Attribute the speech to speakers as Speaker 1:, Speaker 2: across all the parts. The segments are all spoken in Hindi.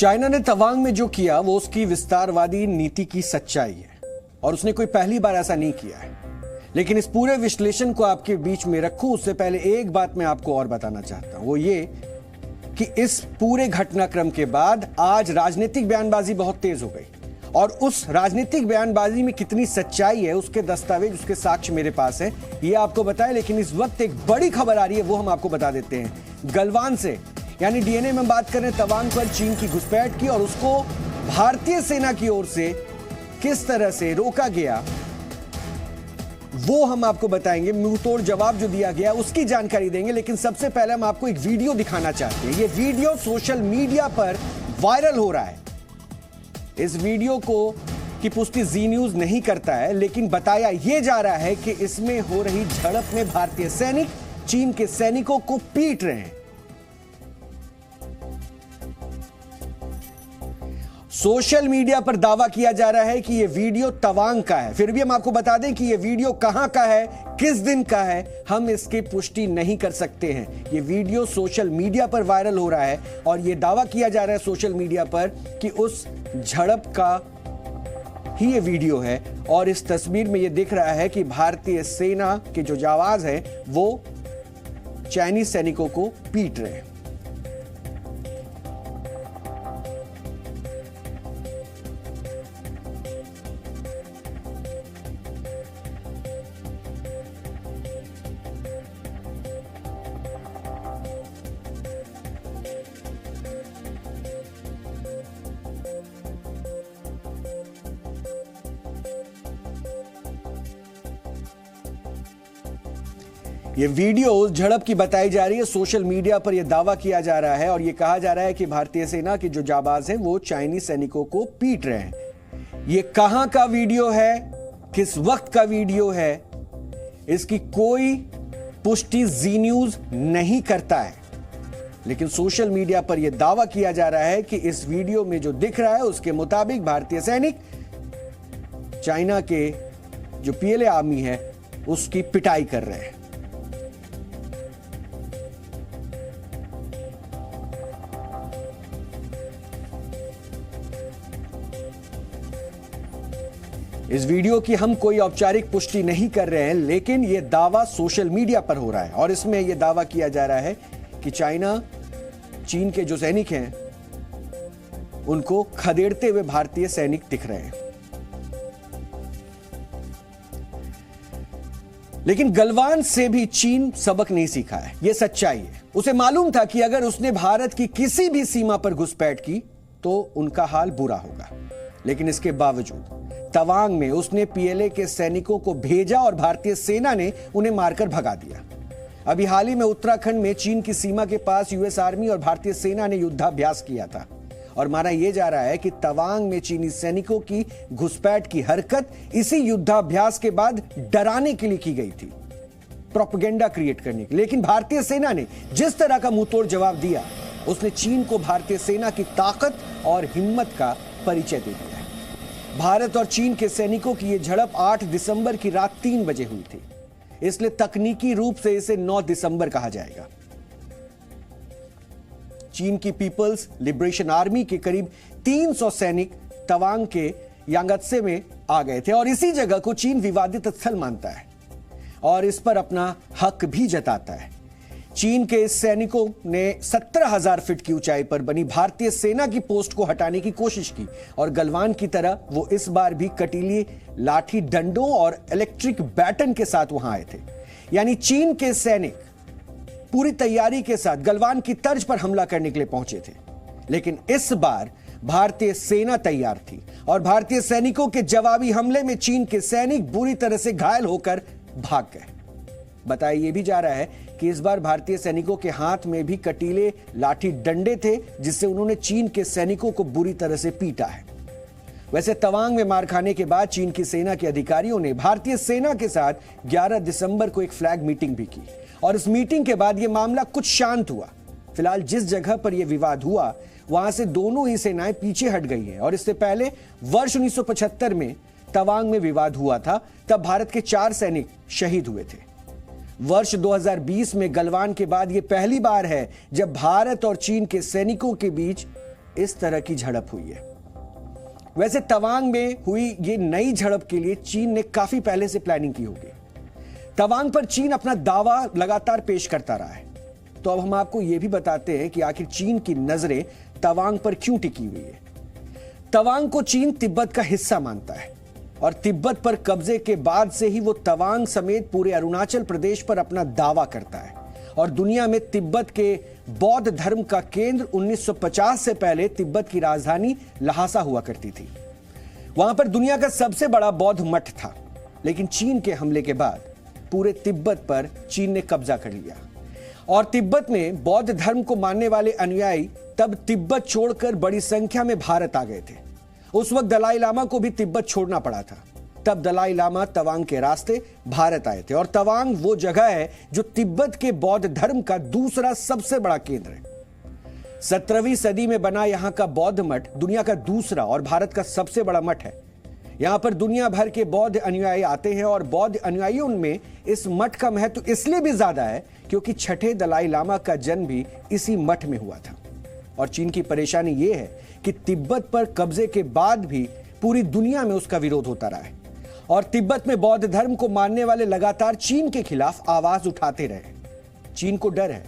Speaker 1: चाइना ने तवांग में जो किया वो उसकी विस्तारवादी नीति की सच्चाई है और उसने कोई पहली बार ऐसा नहीं किया है। लेकिन इस पूरे विश्लेषण को आपके बीच में रखूं उससे पहले एक बात मैं आपको और बताना चाहता हूं, वो ये कि इस पूरे घटनाक्रम के बाद आज राजनीतिक बयानबाजी बहुत तेज हो गई और उस राजनीतिक बयानबाजी में कितनी सच्चाई है उसके दस्तावेज, उसके साक्ष्य मेरे पास है, ये आपको बताएं। लेकिन इस वक्त एक बड़ी खबर आ रही है, वो हम आपको बता देते हैं। गलवान से यानी डीएनए में बात करें तवांग पर चीन की घुसपैठ की और उसको भारतीय सेना की ओर से किस तरह से रोका गया वो हम आपको बताएंगे। मुंहतोड़ जवाब जो दिया गया उसकी जानकारी देंगे। लेकिन सबसे पहले हम आपको एक वीडियो दिखाना चाहते हैं। ये वीडियो सोशल मीडिया पर वायरल हो रहा है। इस वीडियो की पुष्टि जी न्यूज नहीं करता है, लेकिन बताया यह जा रहा है कि इसमें हो रही झड़प में भारतीय सैनिक चीन के सैनिकों को पीट रहे हैं। सोशल मीडिया पर दावा किया जा रहा है कि यह वीडियो तवांग का है। फिर भी हम आपको बता दें कि यह वीडियो कहां का है, किस दिन का है, हम इसकी पुष्टि नहीं कर सकते हैं। यह वीडियो सोशल मीडिया पर वायरल हो रहा है और यह दावा किया जा रहा है सोशल मीडिया पर कि उस झड़प का ही यह वीडियो है। और इस तस्वीर में यह दिख रहा है कि भारतीय सेना के जो जाबाज हैं वो चाइनीज सैनिकों को पीट रहे हैं। ये वीडियो उस झड़प की बताई जा रही है। सोशल मीडिया पर यह दावा किया जा रहा है और यह कहा जा रहा है कि भारतीय सेना के जो जाबाज हैं वो चाइनीज सैनिकों को पीट रहे हैं। ये कहां का वीडियो है, किस वक्त का वीडियो है, इसकी कोई पुष्टि जी न्यूज नहीं करता है। लेकिन सोशल मीडिया पर यह दावा किया जा रहा है कि इस वीडियो में जो दिख रहा है उसके मुताबिक भारतीय सैनिक चाइना के जो पीएलए आर्मी है उसकी पिटाई कर रहे हैं। इस वीडियो की हम कोई औपचारिक पुष्टि नहीं कर रहे हैं, लेकिन यह दावा सोशल मीडिया पर हो रहा है और इसमें यह दावा किया जा रहा है कि चीन के जो सैनिक हैं उनको खदेड़ते हुए भारतीय सैनिक दिख रहे हैं। लेकिन गलवान से भी चीन सबक नहीं सीखा है, यह सच्चाई है। उसे मालूम था कि अगर उसने भारत की किसी भी सीमा पर घुसपैठ की तो उनका हाल बुरा होगा। लेकिन इसके बावजूद तवांग में उसने पीएलए के सैनिकों को भेजा और भारतीय सेना ने उन्हें मारकर भगा दिया। अभी हाल ही में उत्तराखंड में चीन की सीमा के पास यूएस आर्मी और भारतीय सेना ने युद्धाभ्यास किया था और माना यह जा रहा है कि तवांग में चीनी सैनिकों की घुसपैठ की हरकत इसी युद्धाभ्यास के बाद डराने के लिए की गई थी, प्रोपेगेंडा क्रिएट करने के लिए। लेकिन भारतीय सेना ने जिस तरह का मुंहतोड़ जवाब दिया उसने चीन को भारतीय सेना की ताकत और हिम्मत का परिचय दे दिया। भारत और चीन के सैनिकों की यह झड़प 8 दिसंबर की रात 3 बजे हुई थी, इसलिए तकनीकी रूप से इसे 9 दिसंबर कहा जाएगा। चीन की पीपल्स लिबरेशन आर्मी के करीब 300 सैनिक तवांग के यांगत्से में आ गए थे और इसी जगह को चीन विवादित स्थल मानता है और इस पर अपना हक भी जताता है। चीन के सैनिकों ने 17,000 फीट की ऊंचाई पर बनी भारतीय सेना की पोस्ट को हटाने की कोशिश की और गलवान की तरह वो इस बार भी कटीली लाठी डंडों और इलेक्ट्रिक बैटन के साथ वहां आए थे। यानी चीन के सैनिक पूरी तैयारी के साथ गलवान की तर्ज पर हमला करने के लिए पहुंचे थे। लेकिन इस बार भारतीय सेना तैयार थी और भारतीय सैनिकों के जवाबी हमले में चीन के सैनिक बुरी तरह से घायल होकर भाग गए। बताया यह भी जा रहा है कि इस बार भारतीय सैनिकों के हाथ में भी कटीले लाठी डंडे थे जिससे उन्होंने चीन के सैनिकों को बुरी तरह से पीटा है। वैसे तवांग में मार खाने के बाद चीन की सेना के अधिकारियों ने भारतीय सेना के साथ 11 दिसंबर को एक फ्लैग मीटिंग भी की और इस मीटिंग के बाद यह मामला कुछ शांत हुआ। फिलहाल जिस जगह पर यह विवाद हुआ वहां से दोनों ही सेनाएं पीछे हट गई हैं और इससे पहले वर्ष 1975 में तवांग में विवाद हुआ था, तब भारत के 4 सैनिक शहीद हुए थे। वर्ष 2020 में गलवान के बाद यह पहली बार है जब भारत और चीन के सैनिकों के बीच इस तरह की झड़प हुई है। वैसे तवांग में हुई ये नई झड़प के लिए चीन ने काफी पहले से प्लानिंग की होगी। तवांग पर चीन अपना दावा लगातार पेश करता रहा है। तो अब हम आपको यह भी बताते हैं कि आखिर चीन की नजरें तवांग पर क्यों टिकी हुई है। तवांग को चीन तिब्बत का हिस्सा मानता है और तिब्बत पर कब्जे के बाद से ही वो तवांग समेत पूरे अरुणाचल प्रदेश पर अपना दावा करता है और दुनिया में तिब्बत के बौद्ध धर्म का केंद्र 1950 से पहले तिब्बत की राजधानी लहासा हुआ करती थी। वहां पर दुनिया का सबसे बड़ा बौद्ध मठ था, लेकिन चीन के हमले के बाद पूरे तिब्बत पर चीन ने कब्जा कर लिया और तिब्बत में बौद्ध धर्म को मानने वाले अनुयायी तब तिब्बत छोड़कर बड़ी संख्या में भारत आ गए थे। उस वक्त दलाई लामा को भी तिब्बत छोड़ना पड़ा था। तब दलाई लामा तवांग के रास्ते भारत आए थे और तवांग वो जगह है जो तिब्बत के बौद्ध धर्म का दूसरा सबसे बड़ा केंद्र है। 17वीं सदी में बना यहां का बौद्ध मठ दुनिया का दूसरा और भारत का सबसे बड़ा मठ है। यहां पर दुनिया भर के बौद्ध अनुयायी आते हैं और बौद्ध अनुयायियों में इस मठ का महत्व इसलिए भी ज्यादा है क्योंकि छठे दलाई लामा का जन्म भी इसी मठ में हुआ था। और चीन की परेशानी यह है कि तिब्बत पर कब्जे के बाद भी पूरी दुनिया में उसका विरोध होता रहा है और तिब्बत में बौद्ध धर्म को मानने वाले लगातार चीन के खिलाफ आवाज उठाते रहे। चीन को डर है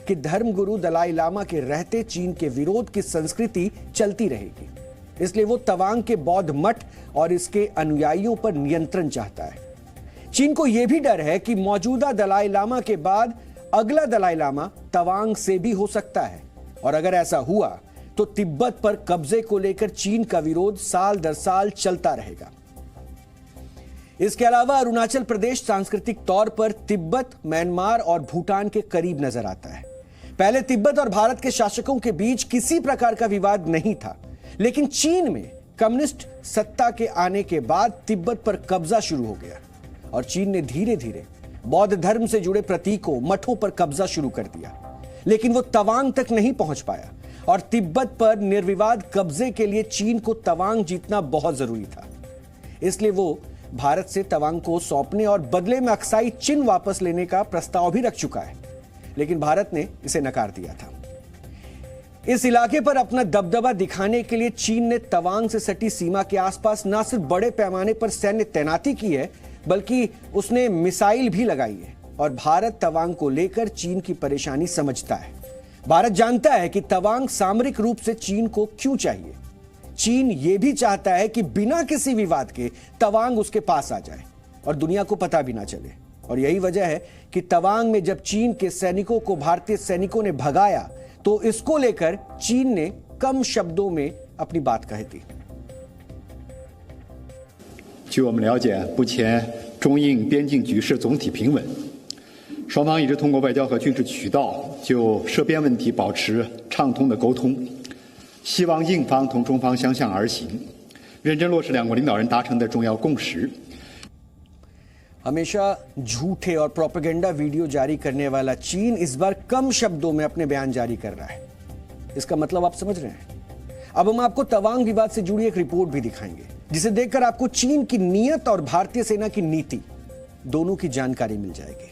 Speaker 1: कि धर्मगुरु दलाई लामा के रहते चीन के विरोध की संस्कृति चलती रहेगी, इसलिए वो तवांग के बौद्ध मठ और इसके अनुयायियों पर नियंत्रण चाहता है। चीन को यह भी डर है कि मौजूदा दलाई लामा के बाद अगला दलाई लामा तवांग से भी हो सकता है और अगर ऐसा हुआ तो तिब्बत पर कब्जे को लेकर चीन का विरोध साल दर साल चलता रहेगा। इसके अलावा अरुणाचल प्रदेश सांस्कृतिक तौर पर तिब्बत, म्यांमार और भूटान के करीब नजर आता है। पहले तिब्बत और भारत के शासकों के बीच किसी प्रकार का विवाद नहीं था, लेकिन चीन में कम्युनिस्ट सत्ता के आने के बाद तिब्बत पर कब्जा शुरू हो गया और चीन ने धीरे धीरे बौद्ध धर्म से जुड़े प्रतीकों, मठों पर कब्जा शुरू कर दिया, लेकिन वो तवांग तक नहीं पहुंच पाया और तिब्बत पर निर्विवाद कब्जे के लिए चीन को तवांग जीतना बहुत जरूरी था। इसलिए वो भारत से तवांग को सौंपने और बदले में अक्साई चिन्ह वापस लेने का प्रस्ताव भी रख चुका है, लेकिन भारत ने इसे नकार दिया था। इस इलाके पर अपना दबदबा दिखाने के लिए चीन ने तवांग से सटी सीमा के आसपास न सिर्फ बड़े पैमाने पर सैन्य तैनाती की है, बल्कि उसने मिसाइल भी लगाई है और भारत तवांग को लेकर चीन की परेशानी समझता है। भारत जानता है कि तवांग सामरिक रूप से चीन को क्यों चाहिए। चीन यह भी चाहता है कि बिना किसी विवाद के तवांग उसके पास आ जाए और दुनिया को पता भी ना चले। और यही वजह है कि तवांग में जब चीन के सैनिकों को भारतीय सैनिकों ने भगाया तो इसको लेकर चीन ने कम शब्दों में अपनी बात कही थी।
Speaker 2: 据我们了解，目前中印边境局势总体平稳，双方一直通过外交和军事渠道就涉边问题保持畅通的沟通，希望印方同中方相向而行，认真落实两国领导人达成的重要共识。
Speaker 1: हमेशा झूठे और प्रोपेगेंडा वीडियो जारी करने वाला चीन इस बार कम शब्दों में अपने बयान जारी कर रहा है। इसका मतलब आप समझ रहे हैं। अब हम आपको तवांग विवाद से जुड़ी एक रिपोर्ट भी दिखाएंगे, जिसे देखकर आपको चीन की नीयत और भारतीय सेना की नीति दोनों की जानकारी मिल जाएगी।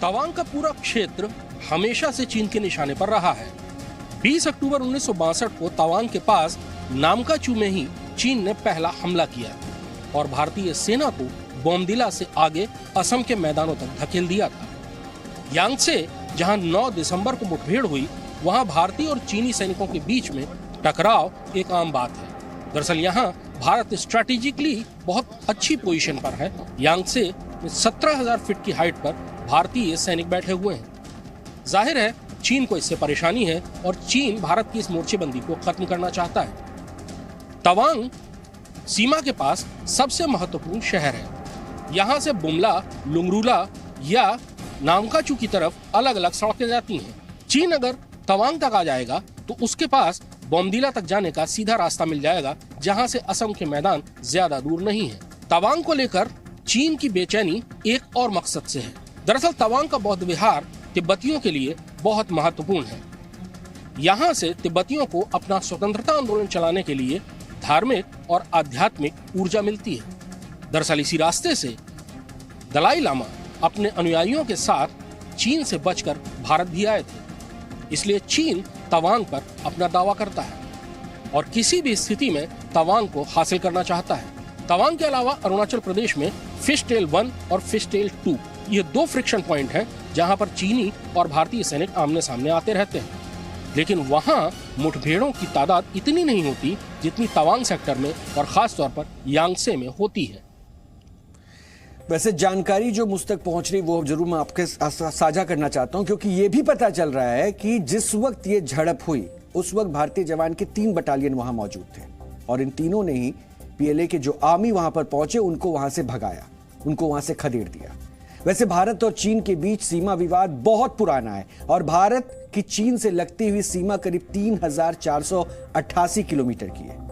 Speaker 3: तवांग का पूरा क्षेत्र हमेशा से चीन के निशाने पर रहा है। 20 अक्टूबर 1962 को तवांग के पास नामकाचू में ही चीन ने पहला हमला किया और भारतीय सेना को बोमदिला से आगे असम के मैदानों तक धकेल दिया था। यांगसे, जहां 9 दिसंबर को मुठभेड़ हुई, वहां भारतीय और चीनी सैनिकों के बीच में टकराव एक आम बात है। दरअसल यहां भारत स्ट्रैटेजिकली बहुत अच्छी पोजीशन पर है। यांगसे में 17,000 फीट की हाइट पर भारतीय सैनिक बैठे हुए हैं। जाहिर है चीन को इससे परेशानी है और चीन भारत की इस मोर्चेबंदी को खत्म करना चाहता है। तवांग सीमा के पास सबसे महत्वपूर्ण शहर है। यहाँ से बुमला, लुंगरूला या नामकाचू की तरफ अलग अलग सड़कें जाती हैं। चीन अगर तवांग तक आ जाएगा तो उसके पास बोमदिला तक जाने का सीधा रास्ता मिल जाएगा, जहाँ से असम के मैदान ज्यादा दूर नहीं है। तवांग को लेकर चीन की बेचैनी एक और मकसद से है। दरअसल तवांग का बौद्ध विहार तिब्बतियों के लिए बहुत महत्वपूर्ण है। यहाँ से तिब्बतियों को अपना स्वतंत्रता आंदोलन चलाने के लिए धार्मिक और आध्यात्मिक ऊर्जा मिलती है। दरअसल इसी रास्ते से दलाई लामा अपने अनुयायियों के साथ चीन से बचकर भारत भी आए थे। इसलिए चीन तवांग पर अपना दावा करता है और किसी भी स्थिति में तवांग को हासिल करना चाहता है। तवांग के अलावा अरुणाचल प्रदेश में फिश टेल 1 और फिश टेल 2 ये 2 फ्रिक्शन पॉइंट हैं जहां पर चीनी और भारतीय सैनिक आमने सामने आते रहते हैं, लेकिन वहां मुठभेड़ों की तादाद इतनी नहीं होती जितनी तवांग सेक्टर में और खास तौर पर यांगसे में होती है।
Speaker 1: वैसे जानकारी जो मुझ तक पहुंच रही वो जरूर मैं आपके साझा करना चाहता हूं, क्योंकि ये भी पता चल रहा है कि जिस वक्त ये झड़प हुई उस वक्त भारतीय जवान के 3 बटालियन वहां मौजूद थे और इन तीनों ने ही पीएलए के जो आर्मी वहां पर पहुंचे उनको वहां से भगाया, उनको वहां से खदेड़ दिया। वैसे भारत और चीन के बीच सीमा विवाद बहुत पुराना है और भारत की चीन से लगती हुई सीमा करीब 3488 किलोमीटर की है।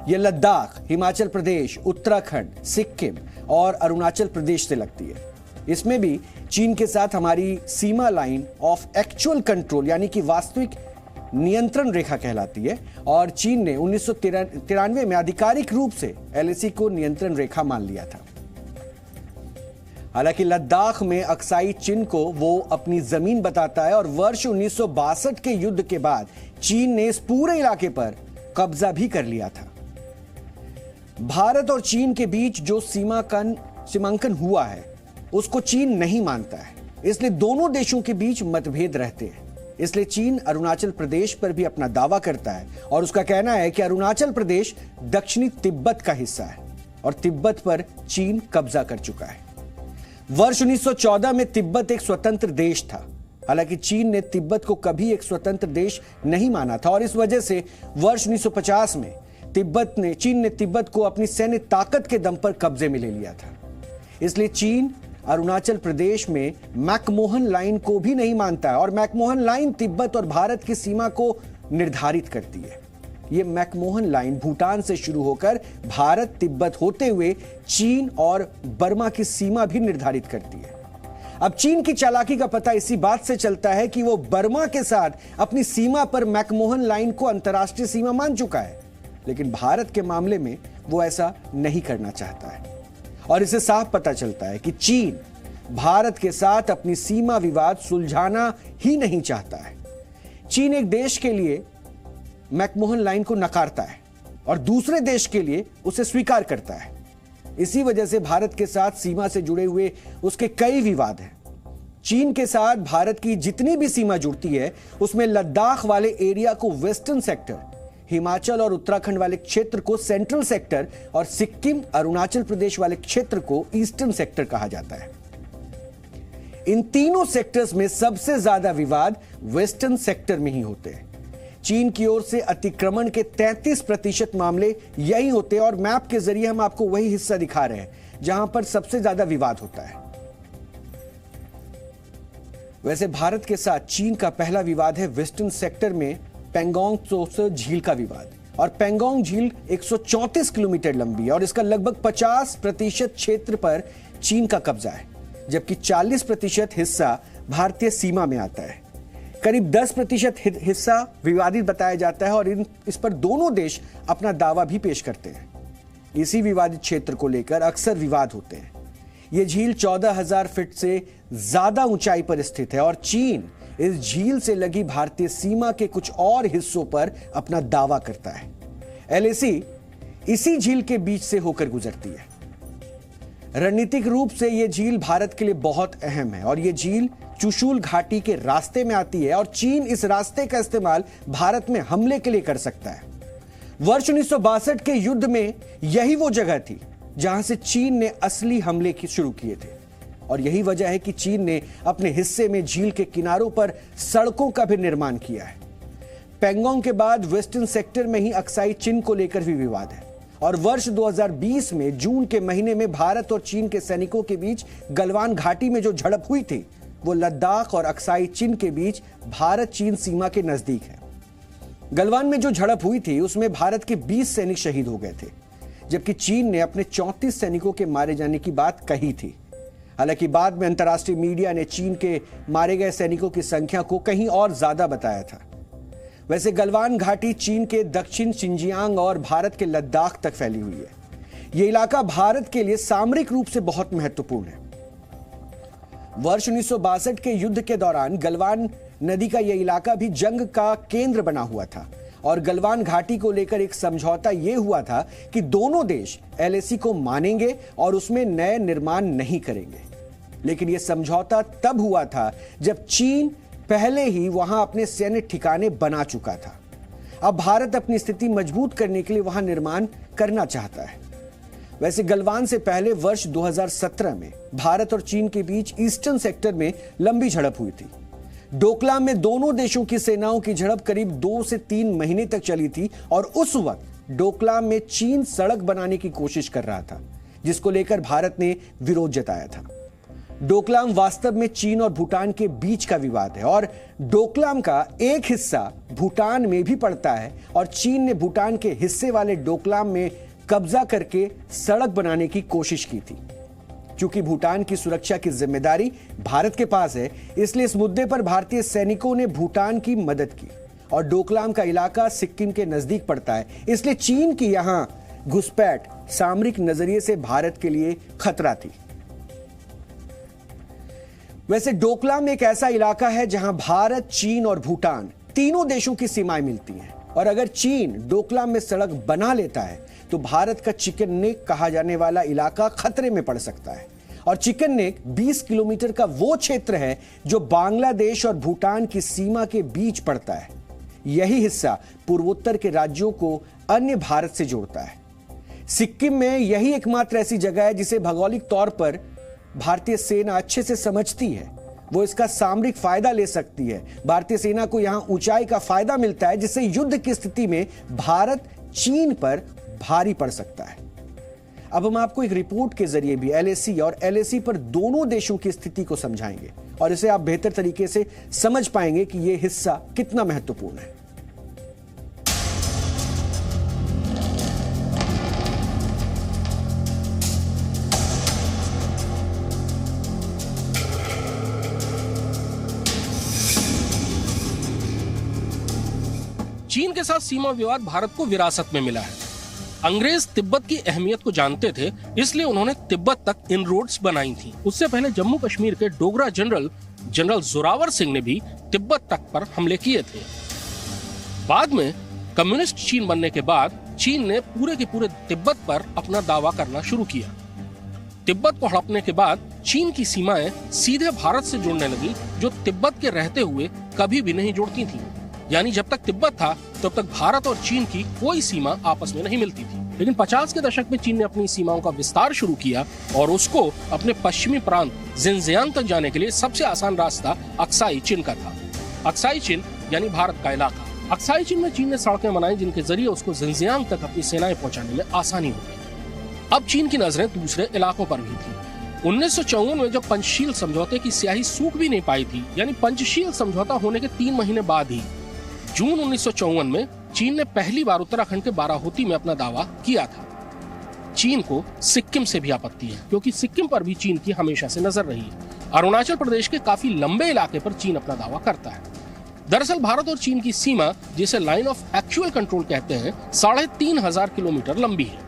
Speaker 1: यह लद्दाख, हिमाचल प्रदेश, उत्तराखंड, सिक्किम और अरुणाचल प्रदेश से लगती है। इसमें भी चीन के साथ हमारी सीमा लाइन ऑफ एक्चुअल कंट्रोल यानी कि वास्तविक नियंत्रण रेखा कहलाती है और चीन ने 1993 में आधिकारिक रूप से एलएसी को नियंत्रण रेखा मान लिया था। हालांकि लद्दाख में अक्साई चिन को वो अपनी जमीन बताता है और वर्ष 1962 के युद्ध के बाद चीन ने इस पूरे इलाके पर कब्जा भी कर लिया था। भारत और चीन के बीच जो सीमांकन हुआ है उसको चीन नहीं मानता है, इसलिए दोनों देशों के बीच मतभेद रहते हैं। इसलिए चीन अरुणाचल प्रदेश पर भी अपना दावा करता है और उसका कहना है कि अरुणाचल प्रदेश दक्षिणी तिब्बत का हिस्सा है और तिब्बत पर चीन कब्जा कर चुका है। वर्ष 1914 में तिब्बत एक स्वतंत्र देश था। हालांकि चीन ने तिब्बत को कभी एक स्वतंत्र देश नहीं माना था और इस वजह से वर्ष 1950 में चीन ने तिब्बत को अपनी सैन्य ताकत के दम पर कब्जे में ले लिया था। इसलिए चीन अरुणाचल प्रदेश में मैकमोहन लाइन को भी नहीं मानता है और मैकमोहन लाइन तिब्बत और भारत की सीमा को निर्धारित करती है। यह मैकमोहन लाइन भूटान से शुरू होकर भारत तिब्बत होते हुए चीन और बर्मा की सीमा भी निर्धारित करती है। अब चीन की चालाकी का पता इसी बात से चलता है कि वो बर्मा के साथ अपनी सीमा पर मैकमोहन लाइन को अंतर्राष्ट्रीय सीमा मान चुका है, लेकिन भारत के मामले में वो ऐसा नहीं करना चाहता है और इसे साफ पता चलता है कि चीन भारत के साथ अपनी सीमा विवाद सुलझाना ही नहीं चाहता है। चीन एक देश के लिए मैकमोहन लाइन को नकारता है और दूसरे देश के लिए उसे स्वीकार करता है। इसी वजह से भारत के साथ सीमा से जुड़े हुए उसके कई विवाद हैं। चीन के साथ भारत की जितनी भी सीमा जुड़ती है उसमें लद्दाख वाले एरिया को वेस्टर्न सेक्टर, हिमाचल और उत्तराखंड वाले क्षेत्र को सेंट्रल सेक्टर और सिक्किम अरुणाचल प्रदेश वाले क्षेत्र को ईस्टर्न सेक्टर कहा जाता है। इन तीनों सेक्टर्स में सबसे ज्यादा विवाद वेस्टर्न सेक्टर में ही होते हैं। चीन की ओर से अतिक्रमण के 33% मामले यही होते हैं और मैप के जरिए हम आपको वही हिस्सा दिखा रहे हैं जहां पर सबसे ज्यादा विवाद होता है। वैसे भारत के साथ चीन का पहला विवाद है वेस्टर्न सेक्टर में पेंगोंग त्सो झील का विवाद। और पेंगोंग झील 134 किलोमीटर लंबी है और इसका लगभग 50% क्षेत्र पर चीन का कब्जा है, जबकि 40% हिस्सा भारतीय सीमा में आता है। करीब 10% हिस्सा विवादित बताया जाता है और इस पर दोनों देश अपना दावा भी पेश करते हैं। इसी विवादित क्षेत्र को लेकर अक्सर विवाद होते हैं। यह झील 14,000 फीट से ज्यादा ऊंचाई पर स्थित है और चीन इस झील से लगी भारतीय सीमा के कुछ और हिस्सों पर अपना दावा करता है। एलएसी इसी झील के बीच से होकर गुजरती है। रणनीतिक रूप से यह झील भारत के लिए बहुत अहम है और यह झील चुशूल घाटी के रास्ते में आती है और चीन इस रास्ते का इस्तेमाल भारत में हमले के लिए कर सकता है। वर्ष 1962 के युद्ध में यही वो जगह थी जहां से चीन ने असली हमले शुरू किए थे और यही वजह है कि चीन ने अपने हिस्से में झील के किनारों पर सड़कों का भी निर्माण किया है। पेंगोंग के बाद वेस्टर्न सेक्टर में ही अक्साई चिन को लेकर भी विवाद है और वर्ष 2020 में जून के महीने में भारत और चीन के सैनिकों के बीच गलवान घाटी में जो झड़प हुई थी वो लद्दाख और अक्साई चिन के बीच भारत चीन सीमा के नजदीक है। गलवान में जो झड़प हुई थी उसमें भारत के 20 सैनिक शहीद हो गए थे, जबकि चीन ने अपने 34 सैनिकों के मारे जाने की बात कही थी। हालांकि बाद में अंतर्राष्ट्रीय मीडिया ने चीन के मारे गए सैनिकों की संख्या को कहीं और ज्यादा बताया था। वैसे गलवान घाटी चीन के दक्षिण शिनजियांग और भारत के लद्दाख तक फैली हुई है। यह इलाका भारत के लिए सामरिक रूप से बहुत महत्वपूर्ण है वर्ष 1962 के युद्ध के दौरान गलवान नदी का यह इलाका भी जंग का केंद्र बना हुआ था और गलवान घाटी को लेकर एक समझौता यह हुआ था कि दोनों देश एलएसी को मानेंगे और उसमें नए निर्माण नहीं करेंगे। लेकिन यह समझौता तब हुआ था जब चीन पहले ही वहां अपने सैन्य ठिकाने बना चुका था। अब भारत अपनी स्थिति मजबूत करने के लिए वहां निर्माण करना चाहता है। वैसे गलवान से पहले वर्ष 2017 में भारत और चीन के बीच ईस्टर्न सेक्टर में लंबी झड़प हुई थी। डोकलाम में दोनों देशों की सेनाओं की झड़प करीब 2 से 3 महीने तक चली थी और उस वक्त डोकलाम में चीन सड़क बनाने की कोशिश कर रहा था, जिसको लेकर भारत ने विरोध जताया था। डोकलाम वास्तव में चीन और भूटान के बीच का विवाद है और डोकलाम का एक हिस्सा भूटान में भी पड़ता है और चीन ने भूटान के हिस्से वाले डोकलाम में कब्जा करके सड़क बनाने की कोशिश की थी। क्योंकि भूटान की सुरक्षा की जिम्मेदारी भारत के पास है, इसलिए इस मुद्दे पर भारतीय सैनिकों ने भूटान की मदद की और डोकलाम का इलाका सिक्किम के नजदीक पड़ता है, इसलिए चीन की यहां घुसपैठ सामरिक नजरिए से भारत के लिए खतरा थी। वैसे डोकलाम एक ऐसा इलाका है जहां भारत, चीन और भूटान तीनों देशों की सीमाएं मिलती हैं और अगर चीन डोकलाम में सड़क बना लेता है तो भारत का चिकन नेक कहा जाने वाला इलाका खतरे में पड़ सकता है। और चिकन नेक 20 किलोमीटर का वो क्षेत्र है जो बांग्लादेश और भूटान की सीमा के बीच पड़ता है। यही हिस्सा पूर्वोत्तर के राज्यों को अन्य भारत से जोड़ता है। सिक्किम में यही एकमात्र ऐसी जगह है जिसे भौगोलिक तौर पर भारतीय सेना अच्छे से समझती है। वो इसका सामरिक फायदा ले सकती है। भारतीय सेना को यहां ऊंचाई का फायदा मिलता है, जिससे युद्ध की स्थिति में भारत चीन पर भारी पड़ सकता है। अब हम आपको एक रिपोर्ट के जरिए भी एलएसी और एलएसी पर दोनों देशों की स्थिति को समझाएंगे और इसे आप बेहतर तरीके से समझ पाएंगे कि यह हिस्सा कितना महत्वपूर्ण है।
Speaker 3: चीन के साथ सीमा विवाद भारत को विरासत में मिला है। अंग्रेज तिब्बत की अहमियत को जानते थे, इसलिए उन्होंने तिब्बत तक इनरोड्स बनाई थी। उससे पहले जम्मू कश्मीर के डोगरा जनरल जोरावर सिंह ने भी तिब्बत तक पर हमले किए थे। बाद में कम्युनिस्ट चीन बनने के बाद चीन ने पूरे के पूरे तिब्बत पर अपना दावा करना शुरू किया। तिब्बत को हड़पने के बाद चीन की सीमाएं सीधे भारत से जुड़ने लगी, जो तिब्बत के रहते हुए कभी भी नहीं जुड़ती थी। यानी जब तक तिब्बत था तब तक भारत और चीन की कोई सीमा आपस में नहीं मिलती थी। लेकिन 50 के दशक में चीन ने अपनी सीमाओं का विस्तार शुरू किया और उसको अपने पश्चिमी प्रांत जिनजियांग तक जाने के लिए सबसे आसान रास्ता अक्साई चीन का था। अक्साई चीन यानी भारत का इलाका। अक्साई चीन में चीन ने सड़कें बनाई जिनके जरिए उसको जिनजियांग तक अपनी सेनाएं पहुंचाने में आसानी हो गई। अब चीन की नजरें दूसरे इलाकों पर भी थी। 1954 में जब पंचशील समझौते की स्याही सूख भी नहीं पाई थी, यानी पंचशील समझौता होने के 3 महीने बाद ही जून 1954 में चीन ने पहली बार उत्तराखंड के बाराहोती में अपना दावा किया था। चीन को सिक्किम से भी आपत्ति है, क्योंकि सिक्किम पर भी चीन की हमेशा से नजर रही है। अरुणाचल प्रदेश के काफी लंबे इलाके पर चीन अपना दावा करता है। दरअसल भारत और चीन की सीमा, जिसे लाइन ऑफ एक्चुअल कंट्रोल कहते हैं, 3500 किलोमीटर लंबी है।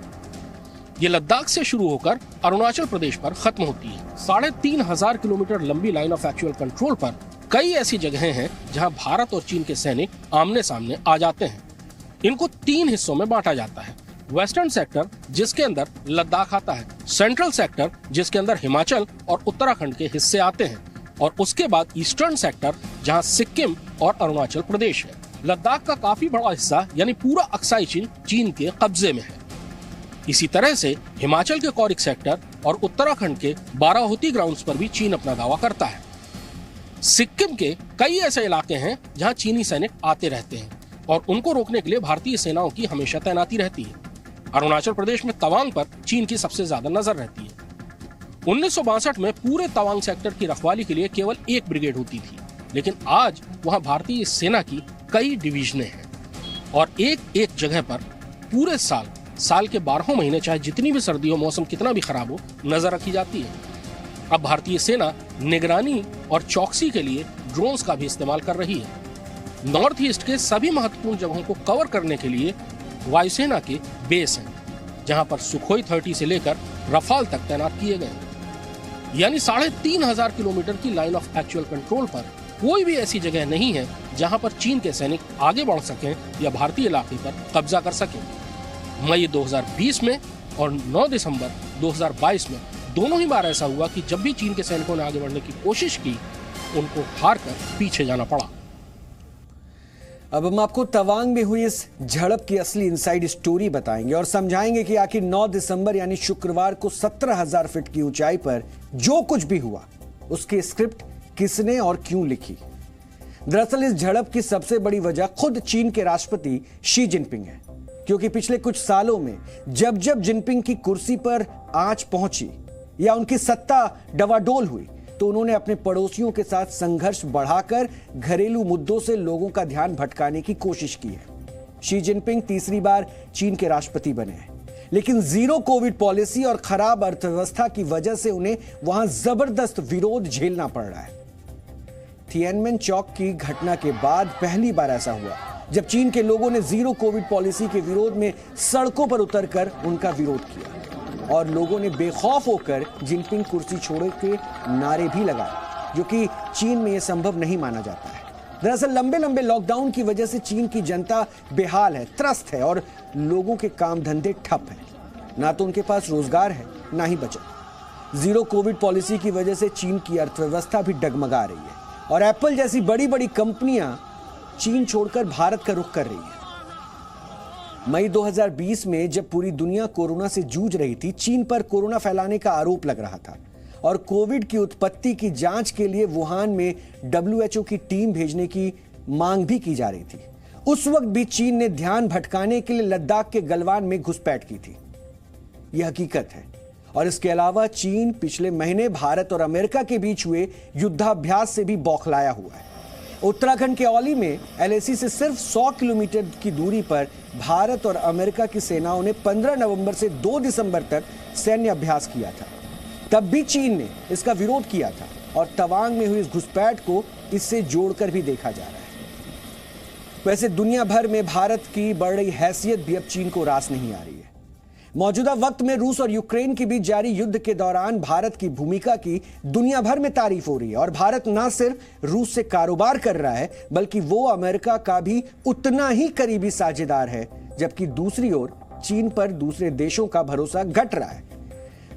Speaker 3: ये लद्दाख से शुरू होकर अरुणाचल प्रदेश पर खत्म होती है। 3500 किलोमीटर लंबी लाइन ऑफ एक्चुअल कंट्रोल पर कई ऐसी जगहें हैं जहां भारत और चीन के सैनिक आमने सामने आ जाते हैं। इनको 3 हिस्सों में बांटा जाता है। वेस्टर्न सेक्टर, जिसके अंदर लद्दाख आता है, सेंट्रल सेक्टर, जिसके अंदर हिमाचल और उत्तराखंड के हिस्से आते हैं, और उसके बाद ईस्टर्न सेक्टर, जहां सिक्किम और अरुणाचल प्रदेश है। लद्दाख का काफी बड़ा हिस्सा यानी पूरा अक्साई चीन के कब्जे में है। इसी तरह से हिमाचल के कौरिक सेक्टर और उत्तराखंड के बाराहोती ग्राउंड्स पर भी चीन अपना दावा करता है। सिक्किम के कई ऐसे इलाके हैं जहां चीनी सैनिक आते रहते हैं और उनको रोकने के लिए भारतीय सेनाओं की हमेशा तैनाती रहती है। अरुणाचल प्रदेश में तवांग पर चीन की सबसे ज्यादा नजर रहती है। 1962 में पूरे तवांग सेक्टर की रखवाली के लिए केवल 1 ब्रिगेड होती थी, लेकिन आज वहां भारतीय सेना की कई डिवीजनें हैं और एक जगह पर पूरे साल के 12 महीने, चाहे जितनी भी सर्दी हो, मौसम कितना भी खराब हो, नजर रखी जाती है। अब भारतीय सेना निगरानी और चौकसी के लिए ड्रोन्स का भी इस्तेमाल कर रही है। नॉर्थ ईस्ट के सभी महत्वपूर्ण जगहों को कवर करने के लिए वायुसेना के बेस हैं, जहां पर सुखोई 30 से लेकर रफाल तक तैनात किए गए। यानी 3,500 किलोमीटर की लाइन ऑफ एक्चुअल कंट्रोल पर कोई भी ऐसी जगह नहीं है जहां पर चीन के सैनिक आगे बढ़ सकें या भारतीय इलाके पर कब्जा कर सकें। मई 2020 में और 9 दिसंबर 2022 में दोनों ही बार ऐसा हुआ कि जब भी चीन के सैनिकों ने आगे बढ़ने की कोशिश की, उनको हार कर पीछे जाना पड़ा।
Speaker 1: अब हम आपको तवांग में हुई इस झड़प की असली इनसाइड स्टोरी बताएंगे और समझाएंगे कि आखिर 9 दिसंबर यानी शुक्रवार को 17,000 फीट की ऊंचाई पर जो कुछ भी हुआ उसकी स्क्रिप्ट किसने और क्यों लिखी। दरअसल इस झड़प की सबसे बड़ी वजह खुद चीन के राष्ट्रपति शी जिनपिंग है, क्योंकि पिछले कुछ सालों में जब जब जिनपिंग की कुर्सी पर आंच पहुंची या उनकी सत्ता डवाडोल हुई तो उन्होंने अपने पड़ोसियों के साथ संघर्ष बढ़ाकर घरेलू मुद्दों से लोगों का ध्यान भटकाने की कोशिश की है। शी जिनपिंग तीसरी बार चीन के राष्ट्रपति बने हैं, लेकिन जीरो कोविड पॉलिसी और खराब अर्थव्यवस्था की वजह से उन्हें वहां जबरदस्त विरोध झेलना पड़ रहा है। थिएनमेन चौक की घटना के बाद पहली बार ऐसा हुआ जब चीन के लोगों ने जीरो कोविड पॉलिसी के विरोध में सड़कों पर उतरकर उनका विरोध किया और लोगों ने बेखौफ होकर जिनपिंग कुर्सी छोड़े के नारे भी लगाए, जो कि चीन में यह संभव नहीं माना जाता है। दरअसल लंबे लंबे लॉकडाउन की वजह से चीन की जनता बेहाल है, त्रस्त है और लोगों के काम धंधे ठप हैं। ना तो उनके पास रोजगार है, ना ही बचत। जीरो कोविड पॉलिसी की वजह से चीन की अर्थव्यवस्था भी डगमगा रही है और एप्पल जैसी बड़ी बड़ी कंपनियां चीन छोड़कर भारत का रुख कर रही है। मई 2020 में जब पूरी दुनिया कोरोना से जूझ रही थी, चीन पर कोरोना फैलाने का आरोप लग रहा था और कोविड की उत्पत्ति की जांच के लिए वुहान में WHO की टीम भेजने की मांग भी की जा रही थी। उस वक्त भी चीन ने ध्यान भटकाने के लिए लद्दाख के गलवान में घुसपैठ की थी। यह हकीकत है। और इसके अलावा चीन पिछले महीने भारत और अमेरिका के बीच हुए युद्धाभ्यास से भी बौखलाया हुआ है। उत्तराखंड के औली में LAC से सिर्फ 100 किलोमीटर की दूरी पर भारत और अमेरिका की सेनाओं ने 15 नवंबर से 2 दिसंबर तक सैन्य अभ्यास किया था। तब भी चीन ने इसका विरोध किया था और तवांग में हुई इस घुसपैठ को इससे जोड़कर भी देखा जा रहा है। वैसे दुनिया भर में भारत की बढ़ रही हैसियत भी अब चीन को रास नहीं आ रही है। मौजूदा वक्त में रूस और यूक्रेन के बीच जारी युद्ध के दौरान भारत की भूमिका की दुनिया भर में तारीफ हो रही है और भारत न सिर्फ रूस से कारोबार कर रहा है बल्कि वो अमेरिका का भी उतना ही करीबी साझेदार है, जबकि दूसरी ओर चीन पर दूसरे देशों का भरोसा घट रहा है।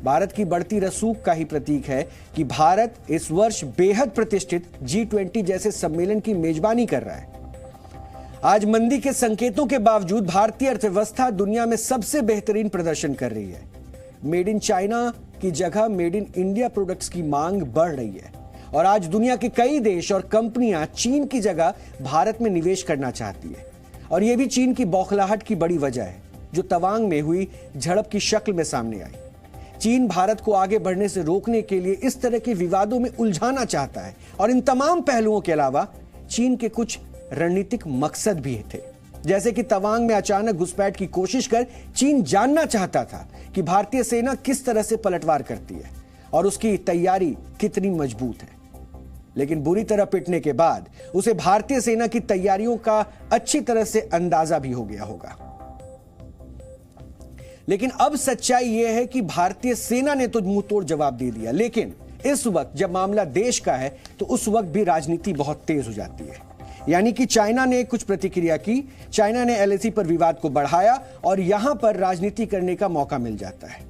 Speaker 1: भारत की बढ़ती रसूख का ही प्रतीक है कि भारत इस वर्ष बेहद प्रतिष्ठित G20 जैसे सम्मेलन की मेजबानी कर रहा है। आज मंदी के संकेतों के बावजूद भारतीय अर्थव्यवस्था दुनिया में सबसे बेहतरीन प्रदर्शन कर रही है। मेड इन चाइना की जगह मेड इन इंडिया प्रोडक्ट्स की मांग बढ़ रही है और आज दुनिया के कई देश और कंपनियां चीन की जगह भारत में निवेश करना चाहती है और यह भी चीन की बौखलाहट की बड़ी वजह है, जो तवांग में हुई झड़प की शक्ल में सामने आई। चीन भारत को आगे बढ़ने से रोकने के लिए इस तरह के विवादों में उलझाना चाहता है और इन तमाम पहलुओं के अलावा चीन के कुछ रणनीतिक मकसद भी थे, जैसे कि तवांग में अचानक घुसपैठ की कोशिश कर चीन जानना चाहता था कि भारतीय सेना किस तरह से पलटवार करती है और उसकी तैयारी कितनी मजबूत है। लेकिन बुरी तरह पिटने के बाद उसे भारतीय सेना की तैयारियों का अच्छी तरह से अंदाजा भी हो गया होगा। लेकिन अब सच्चाई यह है कि भारतीय सेना ने तो मुंह तोड़ जवाब दे दिया, लेकिन इस वक्त जब मामला देश का है तो उस वक्त भी राजनीति बहुत तेज हो जाती है। यानी कि चाइना ने कुछ प्रतिक्रिया की, चाइना ने LAC पर विवाद को बढ़ाया और यहां पर राजनीति करने का मौका मिल जाता है।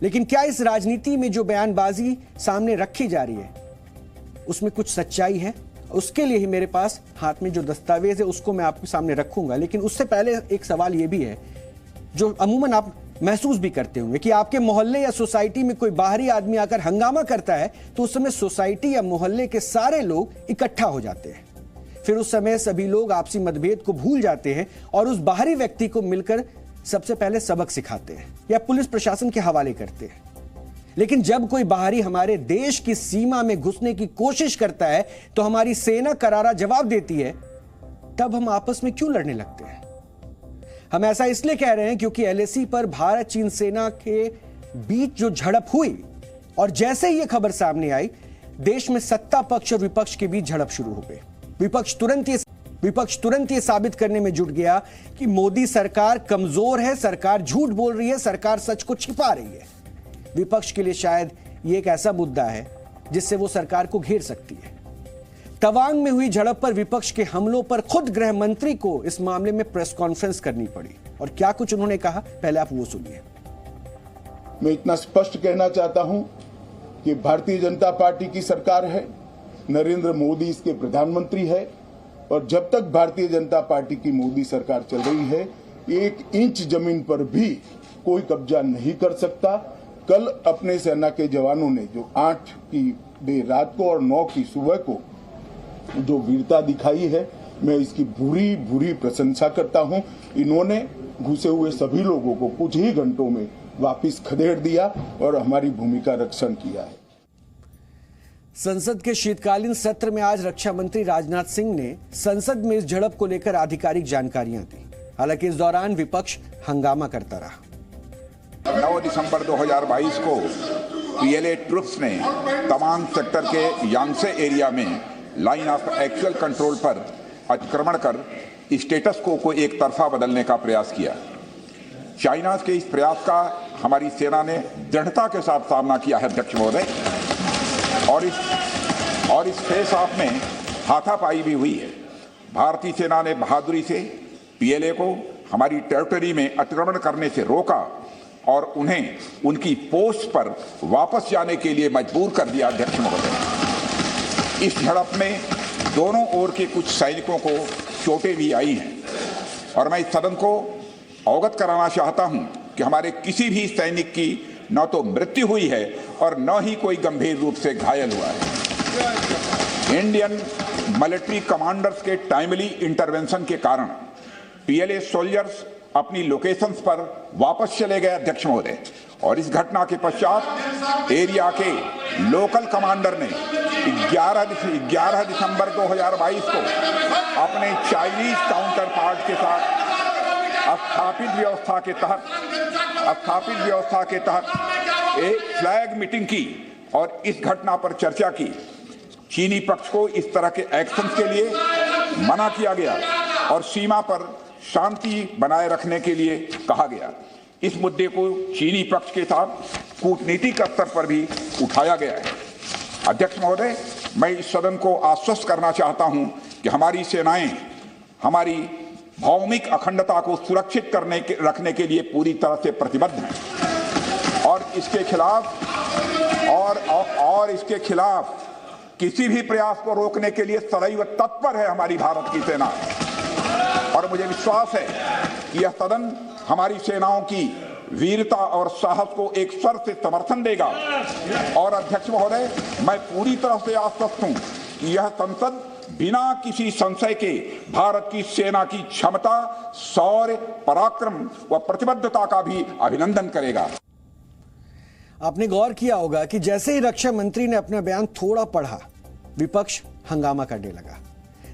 Speaker 1: लेकिन क्या इस राजनीति में जो बयानबाजी सामने रखी जा रही है उसमें कुछ सच्चाई है? उसके लिए ही मेरे पास हाथ में जो दस्तावेज है उसको मैं आपके सामने रखूंगा। लेकिन उससे पहले एक सवाल यह भी है जो अमूमन आप महसूस भी करते होंगे कि आपके मोहल्ले या सोसाइटी में कोई बाहरी आदमी आकर हंगामा करता है तो उस समय सोसाइटी या मोहल्ले के सारे लोग इकट्ठा हो जाते हैं। फिर उस समय सभी लोग आपसी मतभेद को भूल जाते हैं और उस बाहरी व्यक्ति को मिलकर सबसे पहले सबक सिखाते हैं या पुलिस प्रशासन के हवाले करते हैं। लेकिन जब कोई बाहरी हमारे देश की सीमा में घुसने की कोशिश करता है तो हमारी सेना करारा जवाब देती है, तब हम आपस में क्यों लड़ने लगते हैं? हम ऐसा इसलिए कह रहे हैं क्योंकि LAC पर भारत चीन सेना के बीच जो झड़प हुई और जैसे ही यह खबर सामने आई, देश में सत्ता पक्ष और विपक्ष के बीच झड़प शुरू हो गई। विपक्ष तुरंत ये साबित करने में जुट गया कि मोदी सरकार कमजोर है, सरकार झूठ बोल रही है, सरकार सच को छिपा रही है। विपक्ष के लिए शायद ये एक ऐसा मुद्दा है जिससे वो सरकार को घेर सकती है। तवांग में हुई झड़प पर विपक्ष के हमलों पर खुद गृह मंत्री को इस मामले में प्रेस कॉन्फ्रेंस करनी पड़ी और क्या कुछ उन्होंने कहा, पहले आप वो सुनिए।
Speaker 4: मैं इतना स्पष्ट कहना चाहता हूं कि भारतीय जनता पार्टी की सरकार है, नरेंद्र मोदी इसके प्रधानमंत्री है और जब तक भारतीय जनता पार्टी की मोदी सरकार चल रही है 1 इंच जमीन पर भी कोई कब्जा नहीं कर सकता। कल अपने सेना के जवानों ने जो 8 की देर रात को और 9 की सुबह को जो वीरता दिखाई है, मैं इसकी भूरी प्रशंसा करता हूं। इन्होंने घुसे हुए सभी लोगों को कुछ ही घंटों में वापस खदेड़ दिया और हमारी भूमि का रक्षण किया है।
Speaker 1: संसद के शीतकालीन सत्र में आज रक्षा मंत्री राजनाथ सिंह ने संसद में इस झड़प को लेकर आधिकारिक जानकारियां दी। हालांकि इस दौरान विपक्ष हंगामा करता रहा।
Speaker 5: 9 दिसंबर 2022 को पीएलए ट्रुप्स ने तवांग सेक्टर के यांगसे एरिया में लाइन ऑफ एक्चुअल कंट्रोल पर अतिक्रमण कर स्टेटस को एक तरफा बदलने का प्रयास किया। चाइना के इस प्रयास का हमारी सेना ने दृढ़ता के साथ सामना किया है अध्यक्ष महोदय, और इस फेस ऑफ में हाथापाई भी हुई है। भारतीय सेना ने बहादुरी से पीएलए को हमारी टेरिटरी में अतिक्रमण करने से रोका और उन्हें उनकी पोस्ट पर वापस जाने के लिए मजबूर कर दिया अध्यक्ष महोदय। इस झड़प में दोनों ओर के कुछ सैनिकों को चोटें भी आई हैं और मैं इस सदन को अवगत कराना चाहता हूं कि हमारे किसी भी सैनिक की न तो मृत्यु हुई है और न ही कोई गंभीर रूप से घायल हुआ है। इंडियन मिलिट्री कमांडर्स के टाइमली इंटरवेंशन के कारण पीएलए सोल्जर्स अपनी लोकेशंस पर वापस चले गए अध्यक्ष महोदय, और इस घटना के पश्चात एरिया के लोकल कमांडर ने 11 दिसंबर 2022 को अपने चाइनीज काउंटर पार्ट के साथ स्थापित व्यवस्था के तहत एक फ्लैग मीटिंग की और इस घटना पर चर्चा की। चीनी पक्ष को इस तरह के एक्शन के लिए मना किया गया और सीमा पर शांति बनाए रखने के लिए कहा गया। इस मुद्दे को चीनी पक्ष के साथ कूटनीतिक स्तर पर भी उठाया गया है। अध्यक्ष महोदय, मैं इस सदन को आश्वस्त करना चाहता हूं कि हमारी सेनाएं हमारी भौमिक अखंडता को सुरक्षित रखने के लिए पूरी तरह से प्रतिबद्ध हैं और इसके खिलाफ किसी भी प्रयास को रोकने के लिए सदैव तत्पर है हमारी भारत की सेना। और मुझे विश्वास है कि यह सदन हमारी सेनाओं की वीरता और साहस को एक स्वर से समर्थन देगा। और अध्यक्ष महोदय, मैं पूरी तरह से आश्वस्त हूं कि यह संसद बिना किसी संशय के भारत की सेना की क्षमता, शौर्य, पराक्रम व प्रतिबद्धता का भी अभिनंदन करेगा।
Speaker 1: आपने गौर किया होगा कि जैसे ही रक्षा मंत्री ने अपना बयान थोड़ा पढ़ा, विपक्ष हंगामा करने लगा।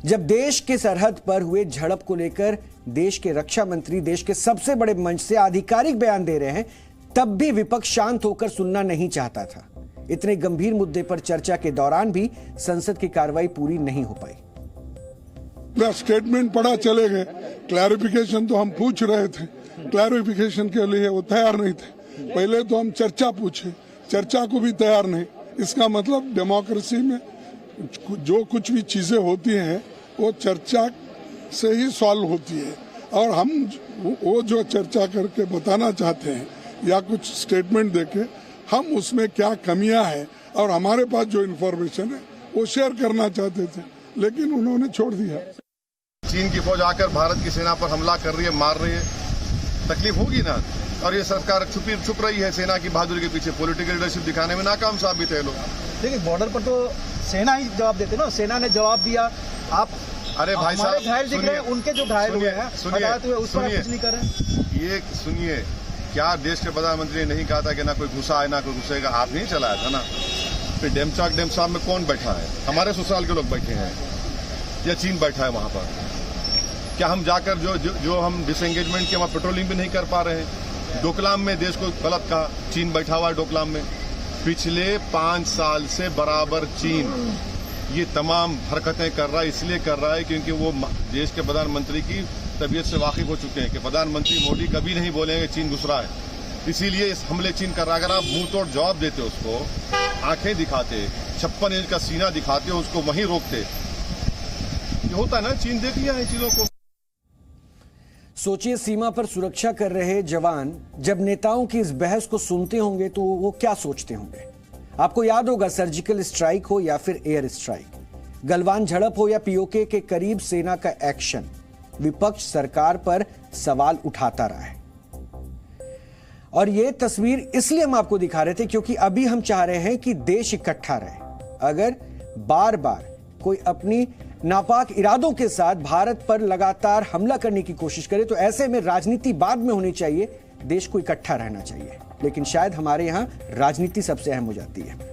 Speaker 1: जब देश के सरहद पर हुए झड़प को लेकर देश के रक्षा मंत्री देश के सबसे बड़े मंच से आधिकारिक बयान दे रहे हैं, तब भी विपक्ष शांत होकर सुनना नहीं चाहता था। इतने गंभीर मुद्दे पर चर्चा के दौरान भी संसद की कार्रवाई पूरी नहीं हो पाई।
Speaker 6: स्टेटमेंट पढ़ा चले गए, क्लैरिफिकेशन तो हम पूछ रहे थे, क्लैरिफिकेशन के लिए वो तैयार नहीं थे। पहले तो हम चर्चा पूछे, चर्चा को भी तैयार नहीं। इसका मतलब डेमोक्रेसी में जो कुछ भी चीजें होती हैं वो चर्चा से ही सॉल्व होती है, और हम वो जो चर्चा करके बताना चाहते हैं या कुछ स्टेटमेंट देके हम उसमें क्या कमियां हैं और हमारे पास जो इन्फॉर्मेशन है वो शेयर करना चाहते थे, लेकिन उन्होंने छोड़ दिया।
Speaker 7: चीन की फौज आकर भारत की सेना पर हमला कर रही है, मार रही है, तकलीफ होगी ना। और ये सरकार छुप रही है सेना की बहादुरी के पीछे, पॉलिटिकल लीडरशिप दिखाने में नाकाम साबित है लोग।
Speaker 8: देखिए, बॉर्डर पर तो सेना ही जवाब देते ना, सेना ने जवाब दिया। आप
Speaker 7: अरे भाई साहब,
Speaker 8: घायल दिख रहे हैं, उनके जो घायल हुए हैं उस पर कुछ नहीं कर रहे।
Speaker 7: ये सुनिए, क्या देश के प्रधानमंत्री ने नहीं कहा था कि ना कोई घुसा है ना कोई घुसेगा? आप नहीं चलाया था ना। फिर डेमसाक में कौन बैठा है? हमारे ससुराल के लोग बैठे हैं या चीन बैठा है वहां पर? क्या हम जाकर जो हम डिसएंगेजमेंट के वहां पेट्रोलिंग भी नहीं कर पा रहे हैं? डोकलाम में देश को गलत कहा, चीन बैठा हुआ है डोकलाम में। पिछले 5 साल से बराबर चीन ये तमाम हरकतें कर रहा है। इसलिए कर रहा है क्योंकि वो देश के प्रधानमंत्री की तबीयत से वाकिफ हो चुके हैं कि प्रधानमंत्री मोदी कभी नहीं बोलेंगे चीन घुस रहा है। इसीलिए इस हमले चीन कर रहा है। अगर आप मुंह तोड़ जवाब देते उसको आंखें दिखाते, 56 इंच का सीना दिखाते, उसको वहीं रोकते। ये होता है ना, चीन देख लिया है चीजों को।
Speaker 1: सोचिए, सीमा पर सुरक्षा कर रहे जवान जब नेताओं की इस बहस को सुनते होंगे तो वो क्या सोचते होंगे। आपको याद होगा, सर्जिकल स्ट्राइक हो या फिर एयर स्ट्राइक, गलवान झड़प हो या पीओके के करीब सेना का एक्शन, विपक्ष सरकार पर सवाल उठाता रहा है। और यह तस्वीर इसलिए हम आपको दिखा रहे थे क्योंकि अभी हम चाह रहे हैं कि देश इकट्ठा रहे। अगर बार बार कोई अपनी नापाक इरादों के साथ भारत पर लगातार हमला करने की कोशिश करे तो ऐसे में राजनीति बाद में होनी चाहिए, देश को इकट्ठा रहना चाहिए। लेकिन शायद हमारे यहां राजनीति सबसे अहम हो जाती है।